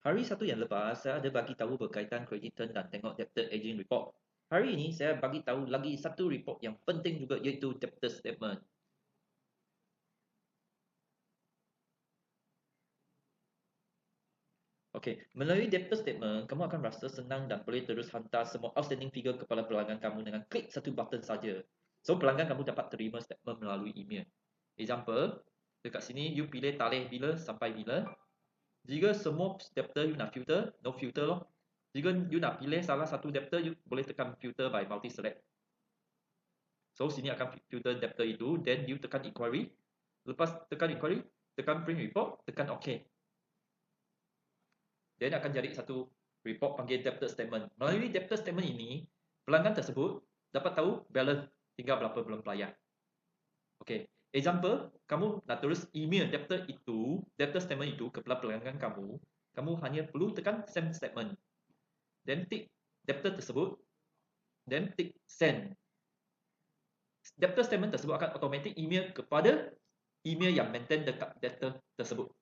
Hari satu yang lepas, saya ada bagi tahu berkaitan credit turn dan tengok debtor aging report. Hari ini, saya bagi tahu lagi satu report yang penting juga, iaitu debtor statement. Okey, melalui debtor statement, kamu akan rasa senang dan boleh terus hantar semua outstanding figure kepada pelanggan kamu dengan klik satu button saja. So, pelanggan kamu dapat terima statement melalui email. Example, dekat sini you pilih tarikh bila sampai bila. Jika semua debtor you nak filter, no filter loh. Jika you nak pilih salah satu debtor, you boleh tekan filter by multi select. So, sini akan filter debtor itu, then you tekan inquiry. Lepas tekan inquiry, tekan print report, tekan OK. Then akan jadi satu report panggil debtor statement. Melalui debtor statement ini, pelanggan tersebut dapat tahu balance tinggal berapa belum bayar. Okey, example, kamu nak tulis email debtor statement itu kepada pelanggan kamu, kamu hanya perlu tekan send statement. Then tick debtor tersebut, then tick send. Debtor statement tersebut akan automatic email kepada email yang maintain dekat debtor tersebut.